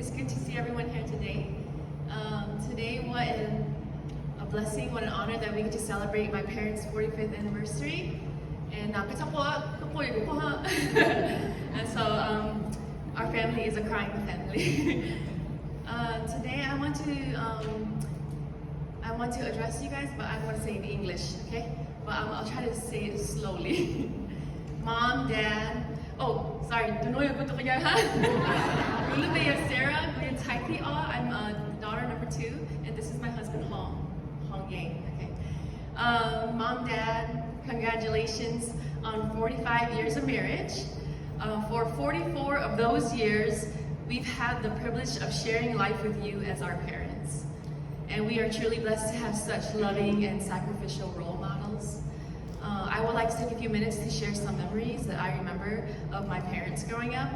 It's good to see everyone here today. Today, what a blessing, what an honor that we get to celebrate my parents' 45th anniversary. And and so our family is a crying family. Today, I want to address you guys, but I want to say it in English, okay? But I'll try to say it slowly. Mom, Dad. Oh, sorry. I'm Sarah. I'm daughter number 2, and this is my husband, Hong Yang. Okay. Mom, Dad, congratulations on 45 years of marriage. For 44 of those years, we've had the privilege of sharing life with you as our parents. And we are truly blessed to have such loving and sacrificial role models. I would like to take a few minutes to share some memories that I remember of my parents growing up.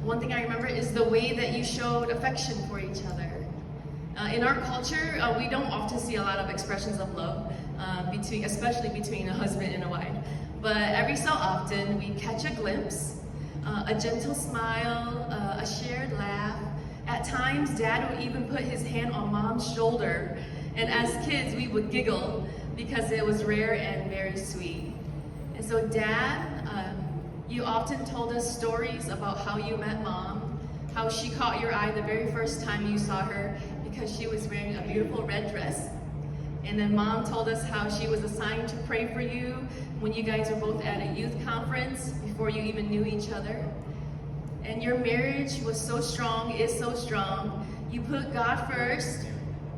One thing I remember is the way that you showed affection for each other. In our culture, we don't often see a lot of expressions of love, especially between a husband and a wife. But every so often, we catch a glimpse, a gentle smile, a shared laugh. At times, Dad would even put his hand on Mom's shoulder, and as kids, we would giggle because it was rare and very sweet. And so, Dad, you often told us stories about how you met Mom, how she caught your eye the very first time you saw her because she was wearing a beautiful red dress. And then Mom told us how she was assigned to pray for you when you guys were both at a youth conference before you even knew each other. And your marriage was so strong, is so strong. You put God first,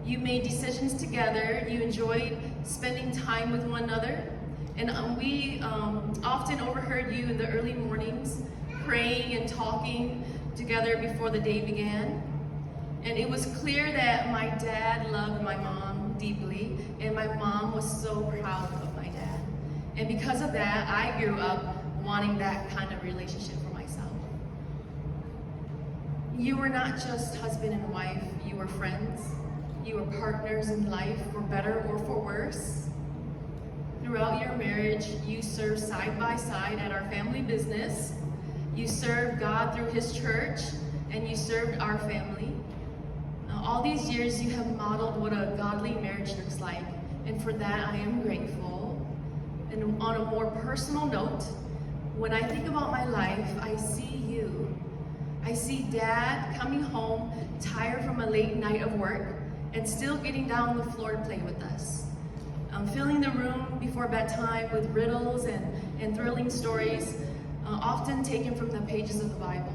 you made decisions together, you enjoyed spending time with one another. And we often overheard you in the early mornings praying and talking together before the day began. And it was clear that my dad loved my mom deeply, and my mom was so proud of my dad. And because of that, I grew up wanting that kind of relationship for myself. You were not just husband and wife, you were friends. You were partners in life, for better or for worse. Throughout your marriage, you served side by side at our family business. You served God through His church, and you served our family. All these years, you have modeled what a godly marriage looks like, and for that, I am grateful. And on a more personal note, when I think about my life, I see you. I see Dad coming home tired from a late night of work and still getting down on the floor to play with us. Filling the room before bedtime with riddles and thrilling stories, often taken from the pages of the Bible.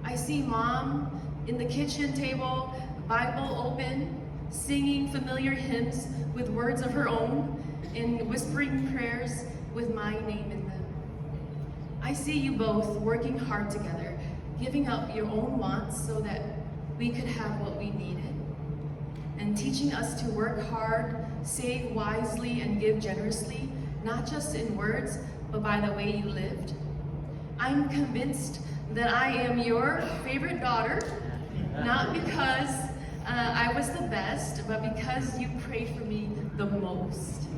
I see Mom in the kitchen table, Bible open, singing familiar hymns with words of her own and whispering prayers with my name in them. I see you both working hard together, giving up your own wants so that we could have what we needed, and teaching us to work hard, save wisely, and give generously, not just in words, but by the way you lived. I'm convinced that I am your favorite daughter, not because I was the best, but because you prayed for me the most.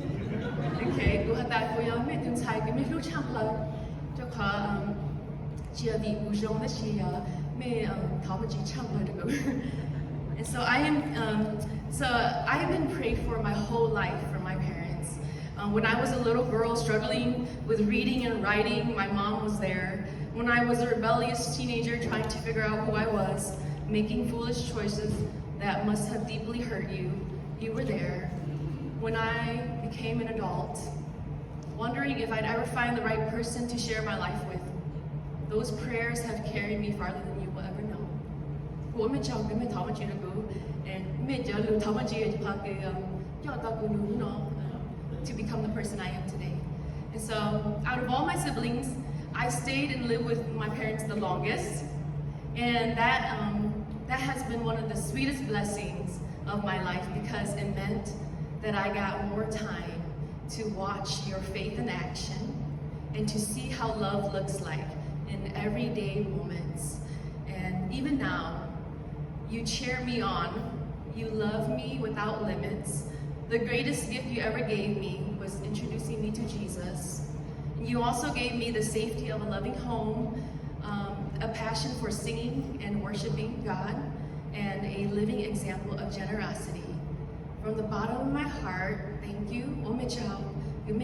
Okay, and so I have been prayed for my whole life from my parents. When I was a little girl struggling with reading and writing, my mom was there. When I was a rebellious teenager trying to figure out who I was, making foolish choices that must have deeply hurt you, you were there. When I became an adult, wondering if I'd ever find the right person to share my life with, those prayers have carried me farther than you will ever know. To become the person I am today. And so, out of all my siblings, I stayed and lived with my parents the longest, and that has been one of the sweetest blessings of my life because it meant that I got more time to watch your faith in action and to see how love looks like in everyday moments. And even now, you cheer me on, you love me without limits. The greatest gift you ever gave me was introducing me to Jesus. You also gave me the safety of a loving home, a passion for singing and worshiping God, and a living example of generosity. From the bottom of my heart, thank you, Ome Chao, and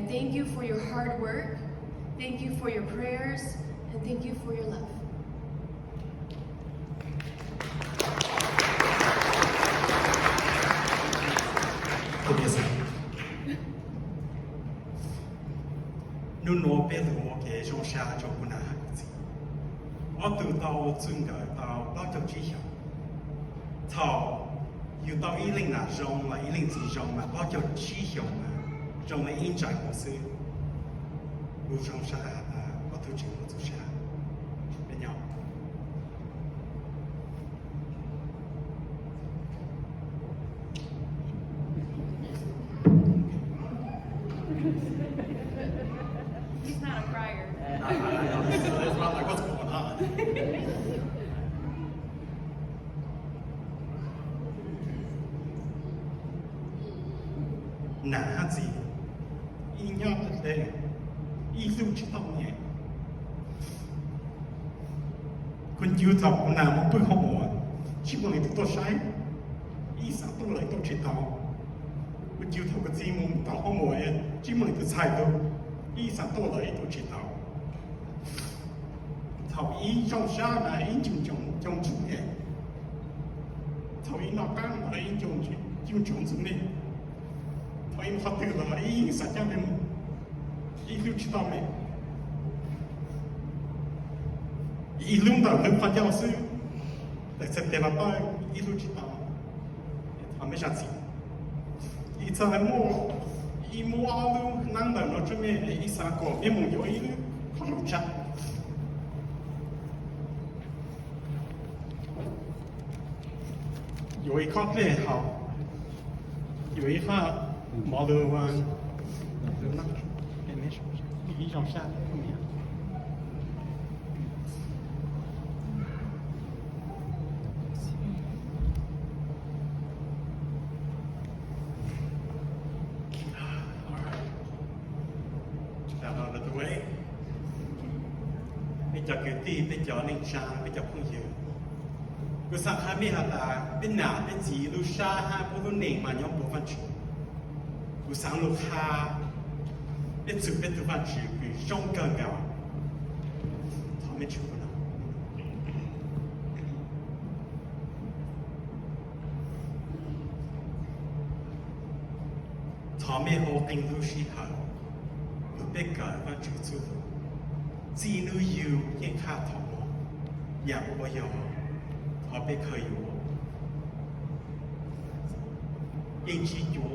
thank you for your hard work, thank you for your prayers, and thank you for your love. 特别是努诺贝鲁我给上下就不难子，我读到尊个到老早之前，到要到10那钟啦，10之钟嘛，老早之前嘛，钟的印象我是，不上下啊，我读经我做下，没有。He's not a crier. It's not like what's going on. 哪子？一样的嘞，一路知道呢。คนยูทับคนน้ำมันเพื่อข้อมูลชิบุลิตุตัวใช้อีสานตัวไหลตัวจิตเอาคนยูทับกับจีมุมต่อข้อมูลชิบุลิตุใช้ตัวอีสานตัวไหลตัวจิตเอาทับอีจงชามาอีจงจุดเนี่ยทับอีนอกกลางมาอีจงจุดเนี่ยทับอีพัดตื่นมาอีสัจจะเป็นอีลูกจิตเอาเนี่ย一路到人发教师，在这边那边一路去到，他没啥子。一在摸，一摸阿路，南到那这边一三个，一摸有一路，他路长。有一块地好，有一块毛路湾，那也没什么，一上下怎么样？จะเกิดที่เป็นจอหนึ่งชาเป็นจอผู้เยอะก็สังขารไม่หาตาเป็นหนาเป็นจีลูชาห้าผู้รุ่นหนึ่งมายอมผู้ฟันชูกูสังลูกค้าเป็นสุดเป็นตัวฟันชูคือช่องเกินเงาทำไม่ชูนะทำไม่โหติงลูชีหาลูกเป็นการฟันชูสู้จีนูยูยังขาดทองอย่างว่ายอทอไปเคยอยู่ยังจีอยู่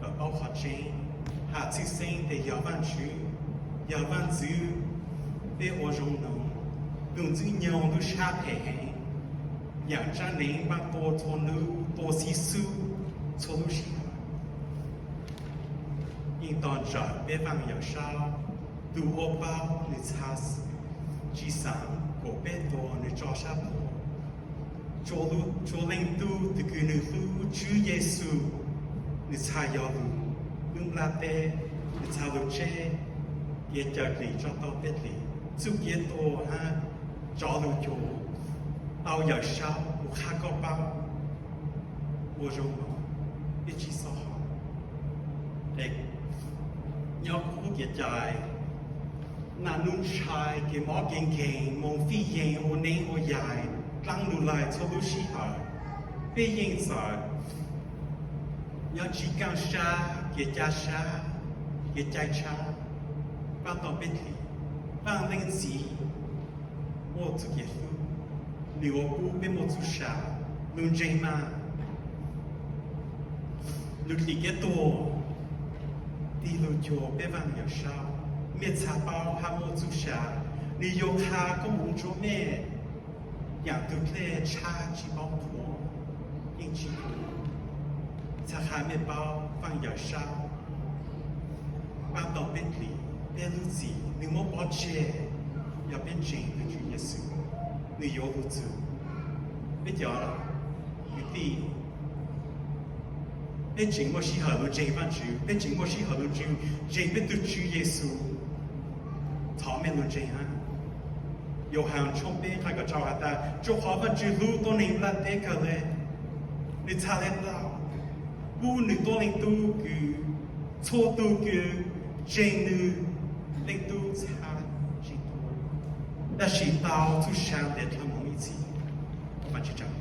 ก็เอาขอเจนหาที่เส้นแต่ยาวันชื่อยาวันจื้อเป็นอจงนงดวงจื้อยองดูชาเพงอย่างจ้าเน่งบางตัวทนูตัวสีสูโซลูชิยิ่งตอนจ่ายเป็นบางอย่างเช้าดูโอเป้าในทัสจีสังโกเปโตในจอชาโปโจเลงตูตะกือนึฟูจูเยซูในชายอลูลุงลาเตในชาลูเจเยจักรีจอตอเปลีจุกเยโตฮะจอลูโจเอาอย่างเช้าอุคาโกเป้าโอจงอิจิโซฮเด็กยอคูเกียใจนานุ่นชายเกี่ยมอเก่งเก่งมองฟีเยงโอเนงโอใหญ่กลางดูลายทะลุชีหาเปยิงสายยอจีกังชาเกี่ยจาชาเกี่ยใจชาป้าต่อเป็นทีป้าเล่นสีโมตุเกี่ยฟูหลิวกูเป็นโมตุชาลุนเจมาลุดลีเกี่ยตัวดีลุโจเป็นวันอย่างเช้าเมื่อชาเปาฮาโมจุชานิโยคาก็มุงโจเม่อย่างตุเล่ชาจีเปาผัวยิ่งจีผัวชาคาเมื่อเปาฟังอย่างเช้าป้าต่อเป็นหลีเป็นลูกจีนิโมปอเจอย่าเป็นเจงเป็นจุเยซูนิโยลูจูไม่เจอหรออยู่ที่ bên chính một sĩ hở luôn chính văn chữ bên chính một sĩ hở luôn chữ chính bên tu chữ Giêsu thọ men luôn chính ha yêu hàng trong bên khai cái trò ta cho họ văn chữ lu tôi nên là thế cả lệ你查得到不你多领都个错都个真的领都查几多但是到就想得他们一起反正这样